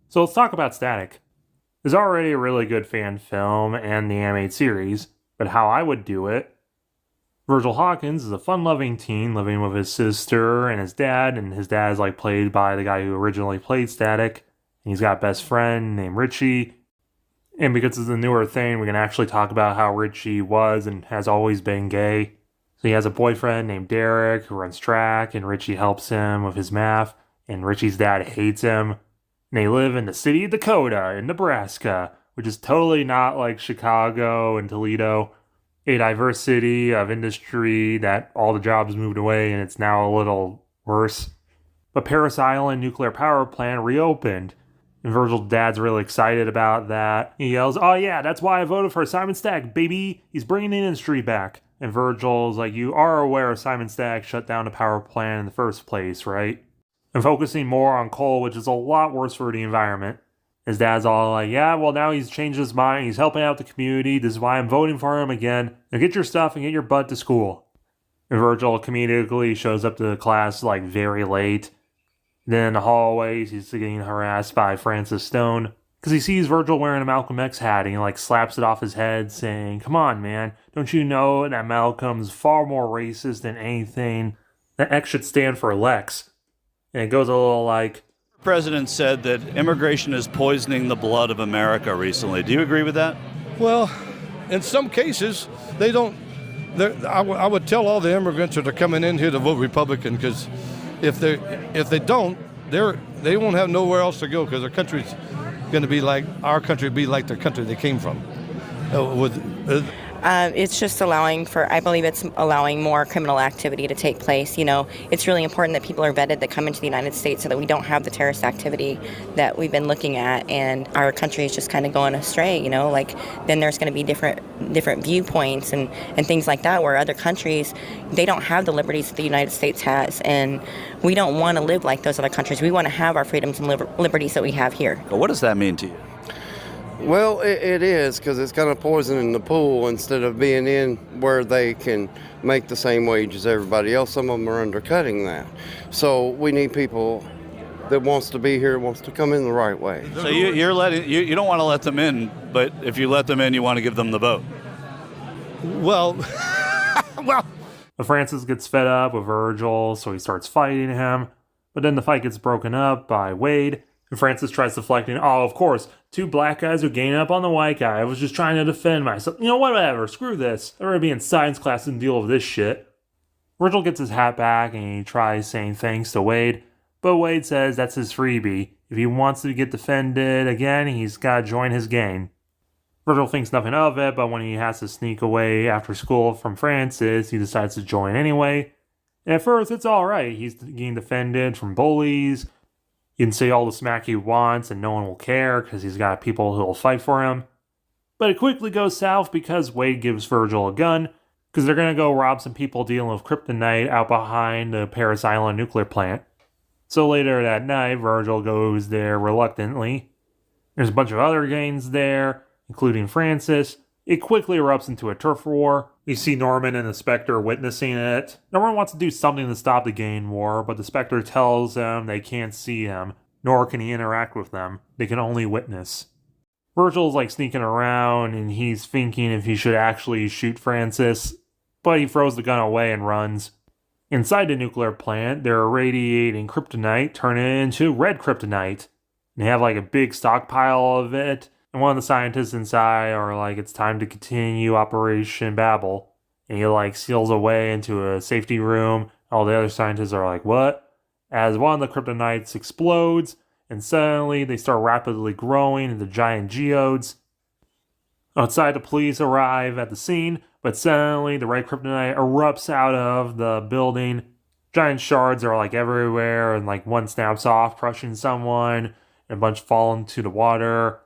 So let's talk about Static. There's already a really good fan film and the animated series, but how I would do it. Virgil Hawkins is a fun-loving teen living with his sister and his dad is like played by the guy who originally played Static. And he's got a best friend named Richie. And because it's a newer thing, we can actually talk about how Richie was and has always been gay. So he has a boyfriend named Derek who runs track, and Richie helps him with his math, and Richie's dad hates him. And they live in the city of Dakota in Nebraska, which is totally not like Chicago and Toledo. A diverse city of industry that all the jobs moved away and it's now a little worse. But Parris Island nuclear power plant reopened. And Virgil's dad's really excited about that. He yells, "Oh yeah, that's why I voted for Simon Stack, baby! He's bringing the industry back." And Virgil's like, "You are aware Simon Stack shut down the power plant in the first place, right?" And focusing more on coal, which is a lot worse for the environment. His dad's all like, "Yeah, well now he's changed his mind, he's helping out the community, this is why I'm voting for him again. Now get your stuff and get your butt to school." And Virgil comedically shows up to class like very late. Then in the hallways, he's getting harassed by Francis Stone. Because he sees Virgil wearing a Malcolm X hat and he like slaps it off his head saying, "Come on, man, don't you know that Malcolm's far more racist than anything? That X should stand for Lex." And it goes a little like, The president said that immigration is poisoning the blood of America recently. Do you agree with that? Well, in some cases, they don't. I would tell all the immigrants that are coming in here to vote Republican, because if they don't, they won't have nowhere else to go, because their country's going to be like our country, be like the country they came from. It's just I believe it's allowing more criminal activity to take place. You know, it's really important that people are vetted that come into the United States so that we don't have the terrorist activity that we've been looking at, and our country is just kind of going astray, you know, like then there's going to be different viewpoints and things like that, where other countries, they don't have the liberties that the United States has, and we don't want to live like those other countries. We want to have our freedoms and liberties that we have here. But what does that mean to you? Well, it is, because it's kind of poisoning the pool instead of being in where they can make the same wage as everybody else. Some of them are undercutting that. So we need people that wants to be here, wants to come in the right way. So you don't want to let them in, but if you let them in, you want to give them the vote. Well, But Francis gets fed up with Virgil, so he starts fighting him. But then the fight gets broken up by Wade. And Francis tries deflecting, "Oh, of course, two black guys are ganging up on the white guy. I was just trying to defend myself. You know, whatever, screw this. I'm gonna be in science class and deal with this shit." Virgil gets his hat back and he tries saying thanks to Wade, but Wade says that's his freebie. If he wants to get defended again, he's gotta join his gang. Virgil thinks nothing of it, but when he has to sneak away after school from Francis, he decides to join anyway. And at first, it's alright. He's getting defended from bullies. He can say all the smack he wants and no one will care because he's got people who will fight for him. But it quickly goes south because Wade gives Virgil a gun, because they're going to go rob some people dealing with kryptonite out behind the Parris Island nuclear plant. So later that night, Virgil goes there reluctantly. There's a bunch of other gangs there, including Francis. It quickly erupts into a turf war. You see Norman and the Spectre witnessing it. Norman wants to do something to stop the gang war, but the Spectre tells them they can't see him, nor can he interact with them. They can only witness. Virgil's like sneaking around, and he's thinking if he should actually shoot Francis, but he throws the gun away and runs. Inside the nuclear plant, they're irradiating kryptonite, turning it into red kryptonite. And they have like a big stockpile of it. And one of the scientists inside are like, it's time to continue Operation Babel. And he like seals away into a safety room. All the other scientists are like, what? As one of the kryptonites explodes, and suddenly they start rapidly growing into giant geodes. Outside, the police arrive at the scene, but suddenly the red kryptonite erupts out of the building. Giant shards are like everywhere, and like one snaps off, crushing someone, and a bunch fall into the water.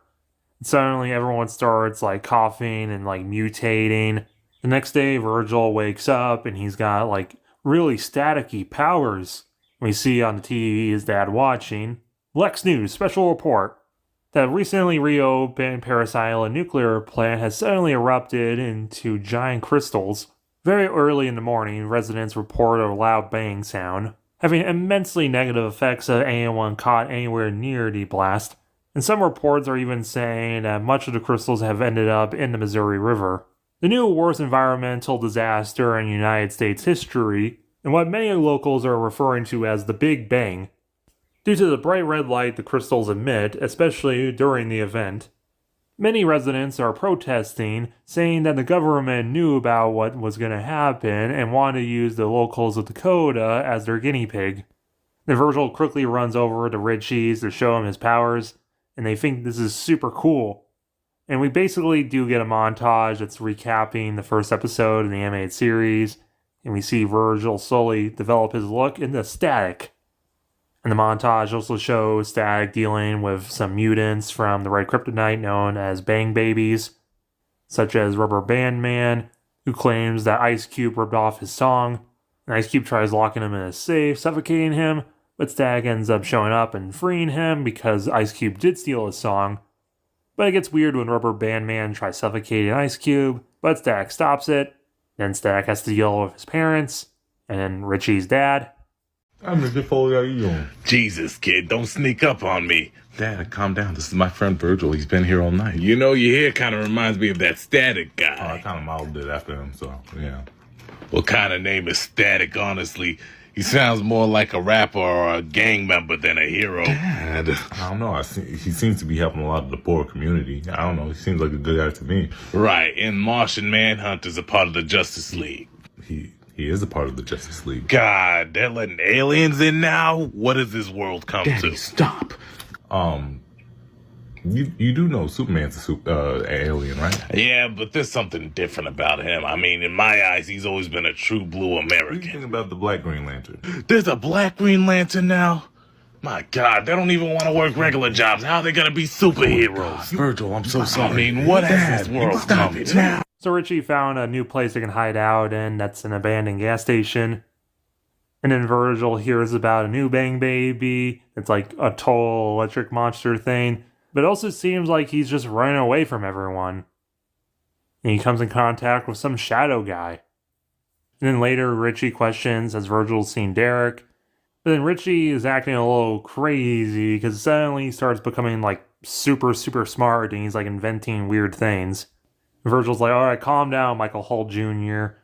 Suddenly everyone starts like coughing and like mutating. The next day Virgil wakes up and he's got like really staticky powers. We see on the TV his dad watching. Lex News special report. The recently reopened Parris Island nuclear plant has suddenly erupted into giant crystals. Very early in the morning, residents report a loud bang sound, having immensely negative effects on anyone caught anywhere near the blast. And some reports are even saying that much of the crystals have ended up in the Missouri River. The new worst environmental disaster in United States history, and what many locals are referring to as the Big Bang, due to the bright red light the crystals emit, especially during the event. Many residents are protesting, saying that the government knew about what was going to happen and wanted to use the locals of Dakota as their guinea pig. Then Virgil quickly runs over to Richie's to show him his powers, and they think this is super cool. And we basically do get a montage that's recapping the first episode in the animated series, and we see Virgil slowly develop his look into Static. And the montage also shows Static dealing with some mutants from the Red Kryptonite known as Bang Babies, such as Rubber Band Man, who claims that Ice Cube ripped off his song, and Ice Cube tries locking him in a safe, suffocating him, but Static ends up showing up and freeing him because Ice Cube did steal his song. But it gets weird when Rubber Band Man tries suffocating Ice Cube, but Static stops it. Then Static has to deal with his parents, and then Richie's dad. I'm Mr. Foley, how you doing? Jesus, kid, don't sneak up on me. Dad, calm down. This is my friend Virgil. He's been here all night. You know, your hair kind of reminds me of that Static I guy. kind of modeled it after him, so, yeah. What kind of name is Static, honestly? He sounds more like a rapper or a gang member than a hero. Dad, I don't know. He seems to be helping a lot of the poor community. I don't know. He seems like a good guy to me. Right, and Martian Manhunt is a part of the Justice League. He is a part of the Justice League. God, they're letting aliens in now? What does this world come Daddy, to? stop. You do know Superman's an alien, right? Yeah, but there's something different about him. I mean, in my eyes, he's always been a true blue What do you American. think about the Black Green Lantern? There's a Black Green Lantern now? My God, they don't even want to work regular jobs. How are they going to be superheroes? Virgil, I'm so sorry. I mean, what has this world stop come it to? now. So Richie found a new place they can hide out in that's an abandoned gas station. And then Virgil hears about a new Bang Baby. It's like a total electric monster thing. But it also seems like he's just running away from everyone. And he comes in contact with some shadow guy. And then later Richie questions as Virgil's seen Derek. But then Richie is acting a little crazy because suddenly he starts becoming like super smart and he's like inventing weird things. Virgil's like, alright, calm down, Michael Hull Jr.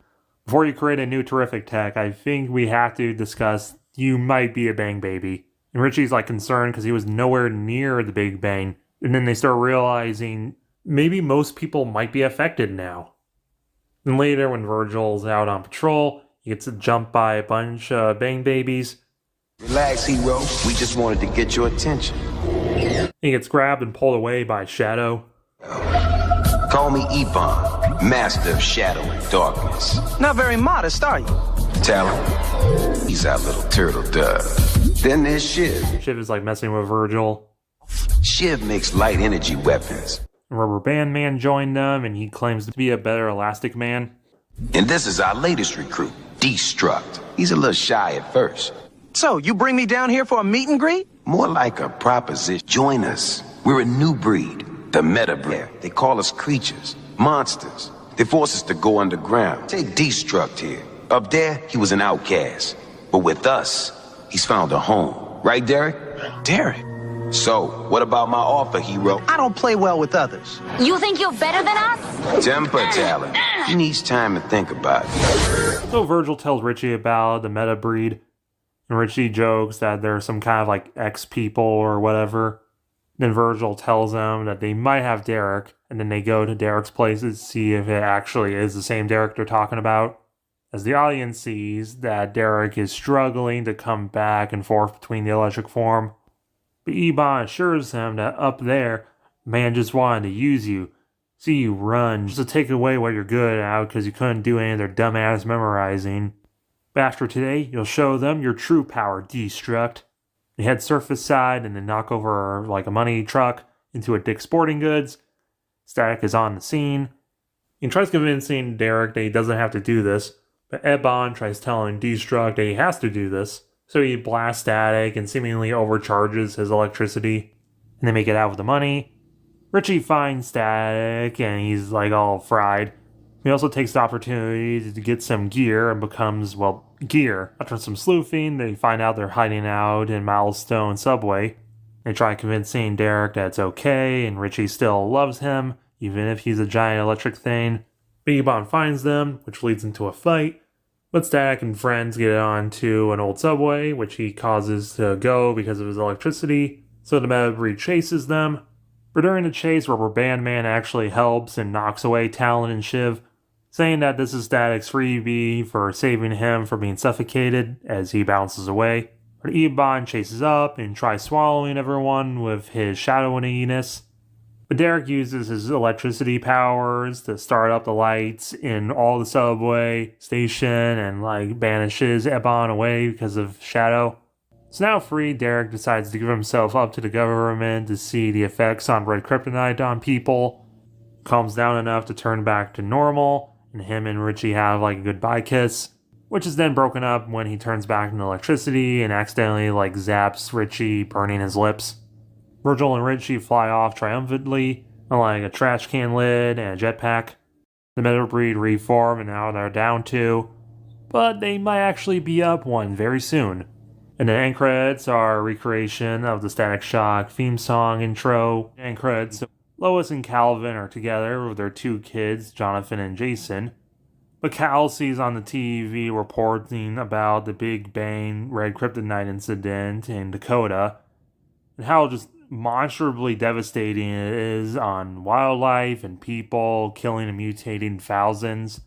Before you create a new terrific tech, I think we have to discuss you might be a Bang Baby. And Richie's like concerned because he was nowhere near the Big Bang. And then they start realizing maybe most people might be affected now. And later when Virgil's out on patrol, he gets jumped by a bunch of Bang Babies. Relax, hero. We just wanted to get your attention. He gets grabbed and pulled away by Shadow. Call me Ebon, master of shadow and darkness. Not very modest, are you? Talon, he's our little turtle dove. Then there's Shiv. Shiv is like messing with Virgil. Shiv makes light energy weapons. Rubber Band Man joined them, and he claims to be a better Elastic Man. And this is our latest recruit, Destruct. He's a little shy at first. So, you bring me down here for a meet and greet? More like a proposition. Join us. We're a new breed, the meta breed. They call us creatures, monsters. They force us to go underground. Take Destruct here. Up there, he was an outcast. But with us, he's found a home. Right, Derek? Derek. So, what about my offer, hero? I don't play well with others. You think you're better than us? Temper, Talon. He needs time to think about it. So Virgil tells Richie about the meta breed. And Richie jokes that they're some kind of like ex-people or whatever. Then Virgil tells them that they might have Derek. And then they go to Derek's place to see if it actually is the same Derek they're talking about. As the audience sees that Derek is struggling to come back and forth between the electric form. But Ebon assures him that up there, man just wanted to use you, see you run, just to take away what you're good at because you couldn't do any of their dumbass memorizing. But after today, you'll show them your true power, Destruct. They head surface side and then knock over like a money truck into a Dick's Sporting Goods. Static is on the scene. He tries convincing Derek that he doesn't have to do this, but Ebon tries telling Destruct that he has to do this. So he blasts Static and seemingly overcharges his electricity. And they make it out with the money. Richie finds Static and he's like all fried. He also takes the opportunity to get some gear and becomes, gear. After some sleuthing, they find out they're hiding out in Milestone Subway. They try convincing Derek that it's okay and Richie still loves him, even if he's a giant electric thing. But Eobon finds them, which leads into a fight. But Static and friends get on to an old subway, which he causes to go because of his electricity. So the Meta Breed chases them. But during the chase, Rubber Band Man actually helps and knocks away Talon and Shiv, saying that this is Static's freebie for saving him from being suffocated as he bounces away. But Eobon chases up and tries swallowing everyone with his shadow-iness. But Derek uses his electricity powers to start up the lights in all the subway station and banishes Eobon away because of Shadow. So now free, Derek decides to give himself up to the government to see the effects on red kryptonite on people. Calms down enough to turn back to normal, and him and Richie have a goodbye kiss, which is then broken up when he turns back into electricity and accidentally zaps Richie, burning his lips. Virgil and Richie fly off triumphantly on a trash can lid and a jetpack. The Meta Breed reform and now they're down 2, but they might actually be up 1 very soon. And the end credits are a recreation of the Static Shock theme song intro. End credits. Lois and Calvin are together with their 2 kids, Jonathan and Jason. But Cal sees on the TV reporting about the Big Bang red kryptonite incident in Dakota, and how just monstrously devastating it is on wildlife and people, killing and mutating thousands.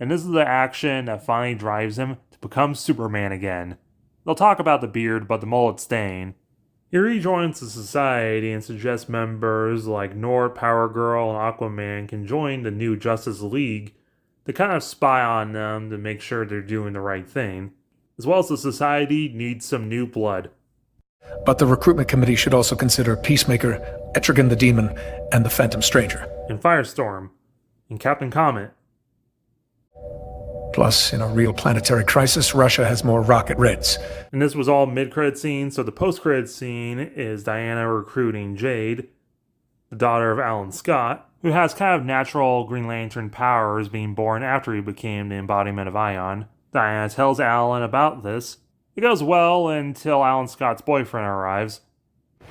And this is the action that finally drives him to become Superman again. They'll talk about the beard, but the mullet's staying. He rejoins the society and suggests members like Nord, Power Girl, and Aquaman can join the new Justice League to kind of spy on them to make sure they're doing the right thing. As well as the society needs some new blood. But the recruitment committee should also consider Peacemaker, Etrigan the Demon, and the Phantom Stranger. And Firestorm. And Captain Comet. Plus, in a real planetary crisis, Russia has more rocket reds. And this was all mid-credit scene, so the post-credit scene is Diana recruiting Jade, the daughter of Alan Scott, who has kind of natural Green Lantern powers being born after he became the embodiment of Ion. Diana tells Alan about this. It goes well until Alan Scott's boyfriend arrives.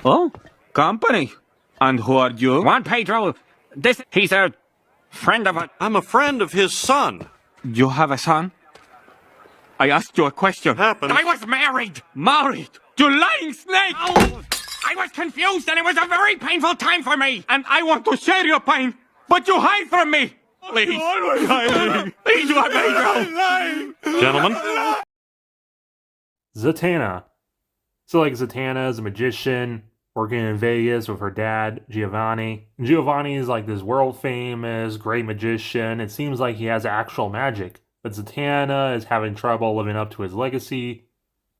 Oh, company. And who are you? Juan Pedro. He's a friend of a... I'm a friend of his son. You have a son? I asked you a question. Happened. I was married! Married! You lying snake! Oh, I was confused and it was a very painful time for me. And I want to share your pain, but you hide from me. Please. Please, Juan Pedro. Gentlemen. Zatanna. So Zatanna is a magician working in Vegas with her dad, Giovanni. And Giovanni is this world famous great magician. It seems like he has actual magic. But Zatanna is having trouble living up to his legacy.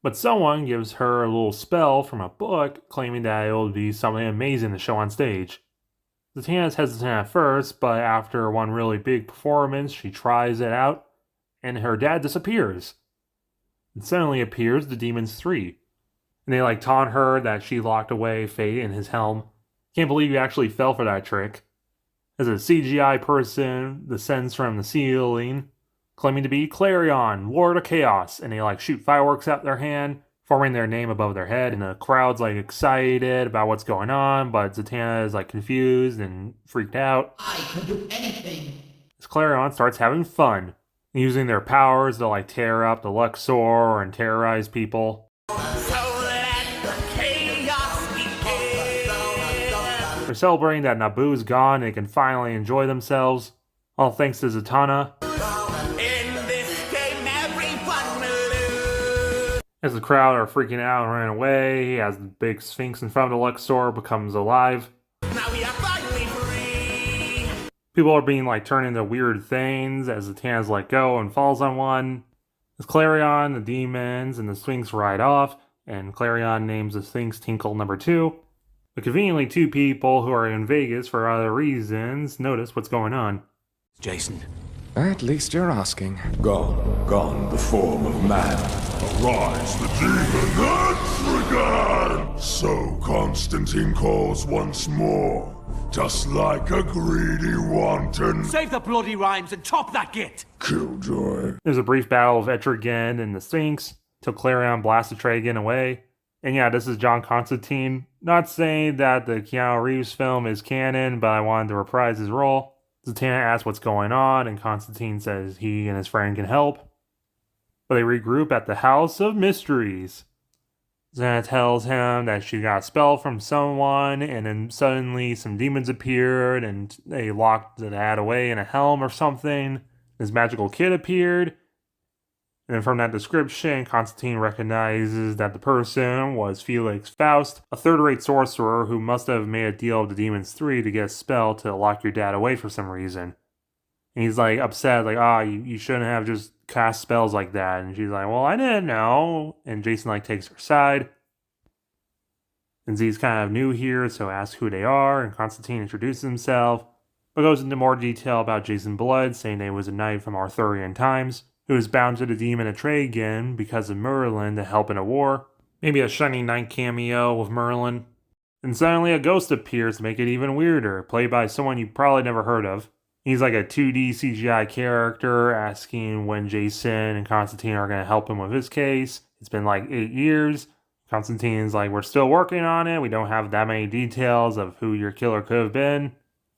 But someone gives her a little spell from a book claiming that it will be something amazing to show on stage. Zatanna is hesitant at first, but after one really big performance, she tries it out, and her dad disappears. And suddenly appears the Demons 3. And they taunt her that she locked away Fate in his helm. Can't believe you actually fell for that trick. As a CGI person descends from the ceiling, claiming to be Clarion, Lord of Chaos, and they shoot fireworks out their hand, forming their name above their head, and the crowd's excited about what's going on, but Zatanna is confused and freaked out. I can do anything. As Clarion starts having fun, using their powers to tear up the Luxor and terrorize people. They're celebrating that Naboo's gone and they can finally enjoy themselves, all thanks to Zatanna. As the crowd are freaking out and running away, as the big Sphinx in front of the Luxor becomes alive. People are being turned into weird things as Zatanna's let go and falls on one. As Clarion, the demons, and the Sphinx ride off, and Clarion names the Sphinx Tinkle number 2. But conveniently, 2 people who are in Vegas for other reasons notice what's going on. Jason. At least you're asking. Gone the form of man. Arise the demon Etrigan! So Constantine calls once more, just like a greedy wanton. Save the bloody rhymes and top that git! Killjoy. There's a brief battle of Etrigan and the Sphinx, till Clarion blasts the Tragan away. And yeah, this is John Constantine. Not saying that the Keanu Reeves film is canon, but I wanted to reprise his role. Zatanna asks what's going on, and Constantine says he and his friend can help. But they regroup at the House of Mysteries. Zatanna tells him that she got a spell from someone, and then suddenly some demons appeared, and they locked the dad away in a helm or something. This magical kid appeared. And then from that description, Constantine recognizes that the person was Felix Faust, a third-rate sorcerer who must have made a deal with the Demons 3 to get a spell to lock your dad away for some reason. And he's like upset, like, you shouldn't have just cast spells like that. And she's like, well, I didn't know. And Jason like takes her side. And Z's kind of new here, so asks who they are, and Constantine introduces himself, but goes into more detail about Jason Blood, saying that he was a knight from Arthurian times, who was bound to the demon Etragan because of Merlin to help in a war. Maybe a Shining Knight cameo with Merlin. And suddenly a ghost appears to make it even weirder, played by someone you probably never heard of. He's like a 2D CGI character, asking when Jason and Constantine are going to help him with his case. It's been like 8 years. Constantine's like, we're still working on it. We don't have that many details of who your killer could have been.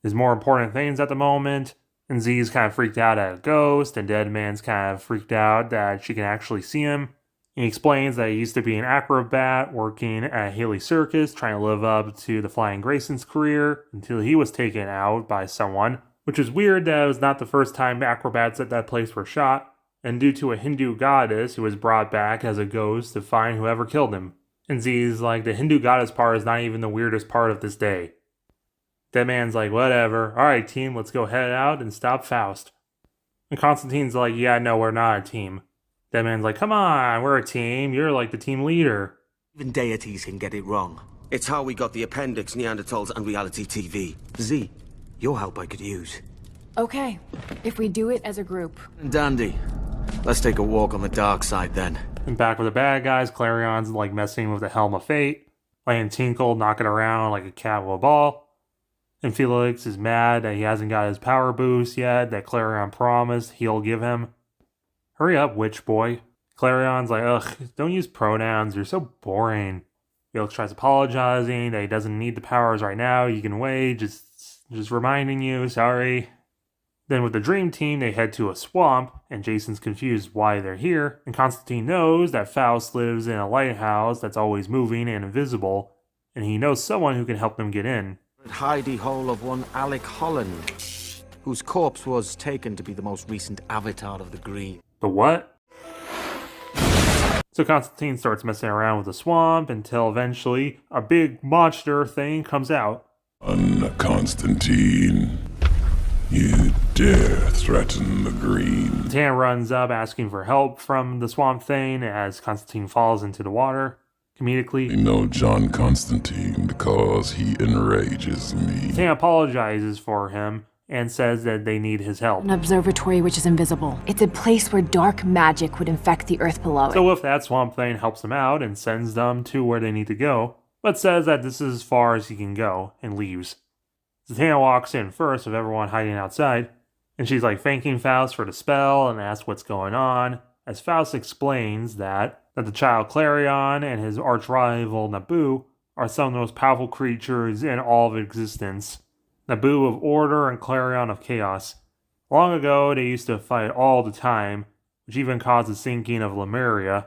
There's more important things at the moment. And Z's kind of freaked out at a ghost, and Deadman's kind of freaked out that she can actually see him. He explains that he used to be an acrobat working at Haley Circus, trying to live up to the Flying Grayson's career until he was taken out by someone, which is weird that it was not the first time acrobats at that place were shot, and due to a Hindu goddess who was brought back as a ghost to find whoever killed him. And Z's like, the Hindu goddess part is not even the weirdest part of this day. Deadman's like, whatever. Alright, team, let's go head out and stop Faust. And Constantine's like, yeah, no, we're not a team. Deadman's like, come on, we're a team. You're like the team leader. Even deities can get it wrong. It's how we got the appendix, Neanderthals, and reality TV. Z, your help I could use. Okay, if we do it as a group. Dandy. Let's take a walk on the dark side then. And back with the bad guys, Clarion's like messing with the Helm of Fate, playing Tinkle, knocking around like a cat with a ball. And Felix is mad that he hasn't got his power boost yet that Clarion promised he'll give him. Hurry up, witch boy. Clarion's like, ugh, don't use pronouns, you're so boring. Felix tries apologizing that he doesn't need the powers right now, you can wait, just reminding you, sorry. Then with the Dream Team, they head to a swamp, and Jason's confused why they're here, and Constantine knows that Faust lives in a lighthouse that's always moving and invisible, and he knows someone who can help them get in. Hidey hole of one Alec Holland, whose corpse was taken to be the most recent avatar of the Green. The what? So Constantine starts messing around with the swamp until eventually a big monster thing comes out. Constantine, you dare threaten the Green. Zatanna runs up asking for help from the swamp thing as Constantine falls into the water. Comedically, We know John Constantine because he enrages me. Zatanna apologizes for him and says that they need his help. An observatory which is invisible. It's a place where dark magic would infect the earth below it. So with that, Swamp Thing helps them out and sends them to where they need to go, but says that this is as far as he can go and leaves. Zatanna walks in first with everyone hiding outside, and she's like thanking Faust for the spell and asks what's going on, as Faust explains that the child Clarion and his arch-rival Nabu are some of the most powerful creatures in all of existence. Nabu of order and Clarion of chaos. Long ago, they used to fight all the time, which even caused the sinking of Lemuria.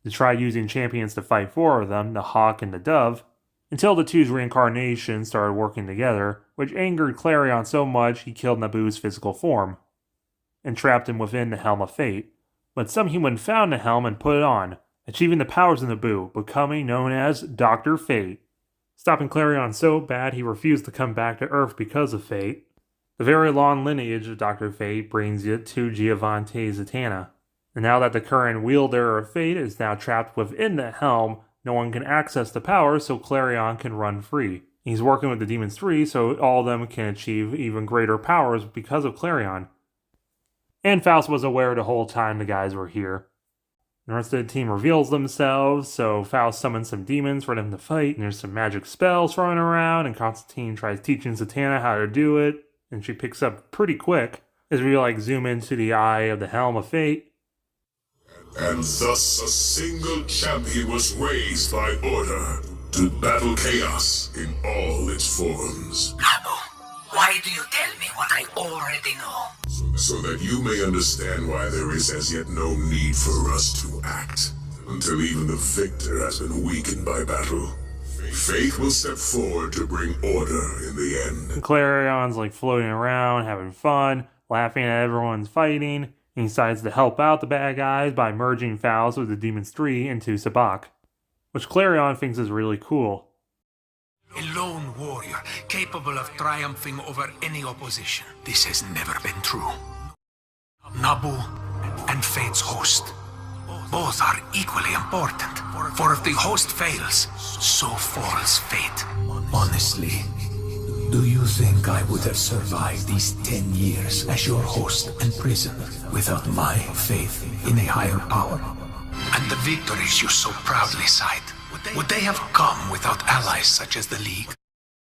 They tried using champions to fight four of them, the Hawk and the Dove, until the two's reincarnation started working together, which angered Clarion so much he killed Nabu's physical form, and trapped him within the Helm of Fate. But some human found the helm and put it on, achieving the powers of Nabu, becoming known as Dr. Fate. Stopping Clarion so bad he refused to come back to Earth because of Fate. The very long lineage of Dr. Fate brings it to Giovanni Zatanna. And now that the current wielder of Fate is now trapped within the helm, no one can access the power so Clarion can run free. He's working with the Demons 3 so all of them can achieve even greater powers because of Clarion. And Faust was aware the whole time the guys were here. The rest of the team reveals themselves, so Faust summons some demons for them to fight, and there's some magic spells thrown around, and Constantine tries teaching Zatanna how to do it, and she picks up pretty quick as we zoom into the eye of the Helm of Fate. And thus a single champion was raised by order to battle chaos in all its forms. Why do you tell me what I already know? So that you may understand why there is as yet no need for us to act, until even the victor has been weakened by battle. Fate will step forward to bring order in the end. And Clarion's like floating around, having fun, laughing at everyone's fighting. He decides to help out the bad guys by merging Faust with the Demons 3 into Sabacc, which Klarion thinks is really cool. A lone warrior, capable of triumphing over any opposition. This has never been true. Nabu and Fate's host. Both are equally important. For if the host fails, so falls Fate. Honestly, do you think I would have survived these 10 years as your host and prisoner without my faith in a higher power? And the victories you so proudly cite, would they have come without allies such as the League?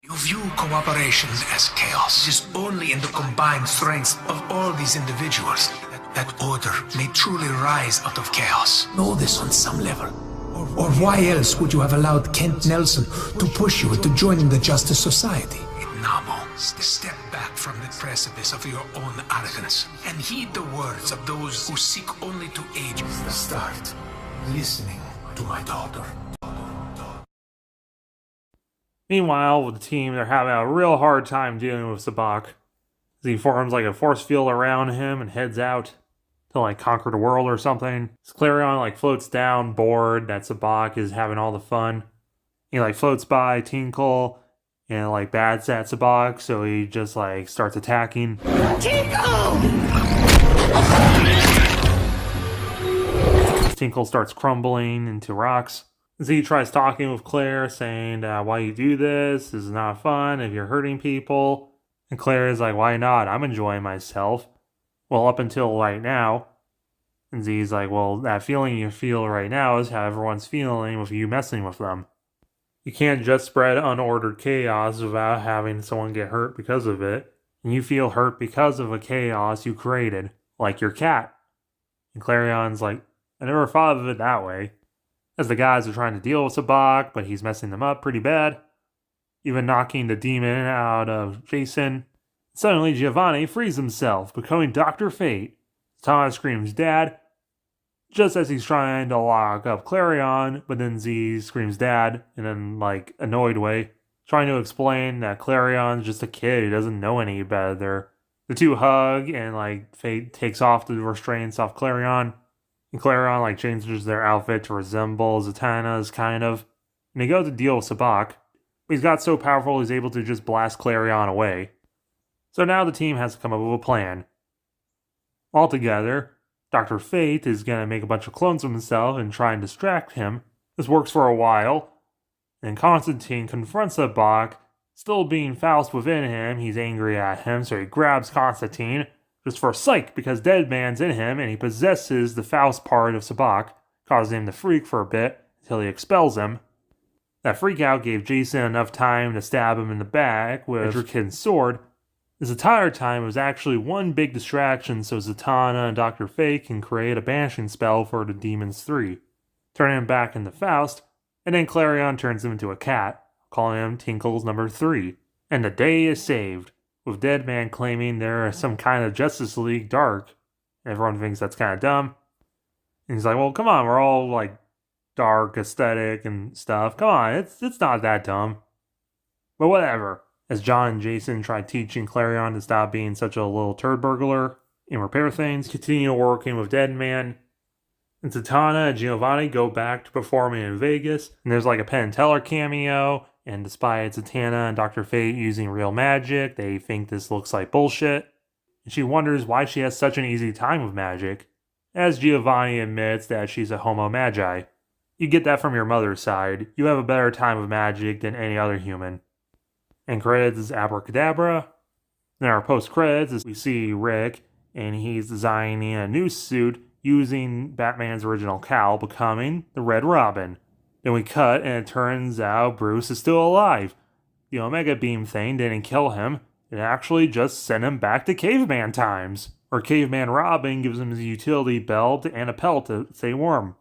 You view cooperation as chaos. It is only in the combined strengths of all these individuals that order may truly rise out of chaos. Know this on some level. Or why else would you have allowed Kent Nelson to push you into joining the Justice Society? Nabo, step back from the precipice of your own arrogance and heed the words of those who seek only to aid you. Start listening to my daughter. Meanwhile, with the team, they're having a real hard time dealing with Sabacc. He forms like a force field around him and heads out to like conquer the world or something. Klarion like floats down, bored that Sabacc is having all the fun. He like floats by Tinkle and like bads at Sabacc, so he just like starts attacking. Tinkle starts crumbling into rocks. Z tries talking with Claire, saying why you do this is not fun if you're hurting people. And Claire is like, why not? I'm enjoying myself. Well, up until right now. And Z's like, well, that feeling you feel right now is how everyone's feeling with you messing with them. You can't just spread unordered chaos without having someone get hurt because of it. And you feel hurt because of a chaos you created, like your cat. And Clarion's like, I never thought of it that way. As the guys are trying to deal with Sabacc, but he's messing them up pretty bad. Even knocking the demon out of Jason. Suddenly Giovanni frees himself, becoming Dr. Fate. Zatanna screams Dad, just as he's trying to lock up Klarion, but then Z screams Dad in an like annoyed way, trying to explain that Clarion's just a kid who doesn't know any better. The two hug and like Fate takes off the restraints off Klarion. And Klarion like changes their outfit to resemble Zatanna's kind of. And they go to deal with Sabacc. But he's got so powerful he's able to just blast Klarion away. So now the team has to come up with a plan. Altogether, Dr. Fate is going to make a bunch of clones of himself and try and distract him. This works for a while. And Constantine confronts Sabacc, still being Faust within him. He's angry at him, so he grabs Constantine. Just for psych, because Deadman's in him and he possesses the Faust part of Sabacc, causing him to freak for a bit until he expels him. That freak out gave Jason enough time to stab him in the back with Etrigan's sword. This entire time it was actually one big distraction so Zatanna and Dr. Fate can create a banishing spell for the Demons 3, turning him back into Faust, and then Klarion turns him into a cat, calling him Tinkle's number 3. And the day is saved, with Deadman claiming they're some kind of Justice League dark. Everyone thinks that's kind of dumb. And he's like, well, come on, we're all like dark aesthetic and stuff. Come on, it's not that dumb. But whatever. As John and Jason try teaching Klarion to stop being such a little turd burglar and repair things, continue working with Deadman. And Zatanna and Giovanni go back to performing in Vegas. And there's like a Penn and Teller cameo. And despite Zatanna and Dr. Fate using real magic, they think this looks like bullshit. And she wonders why she has such an easy time with magic. As Giovanni admits that she's a homo magi. You get that from your mother's side. You have a better time with magic than any other human. And credits is Abracadabra. Then our post-credits is we see Rick, and he's designing a new suit using Batman's original cowl, becoming the Red Robin. Then we cut, and it turns out Bruce is still alive. The Omega Beam thing didn't kill him. It actually just sent him back to caveman times. where caveman Robin gives him his utility belt and a pelt to stay warm.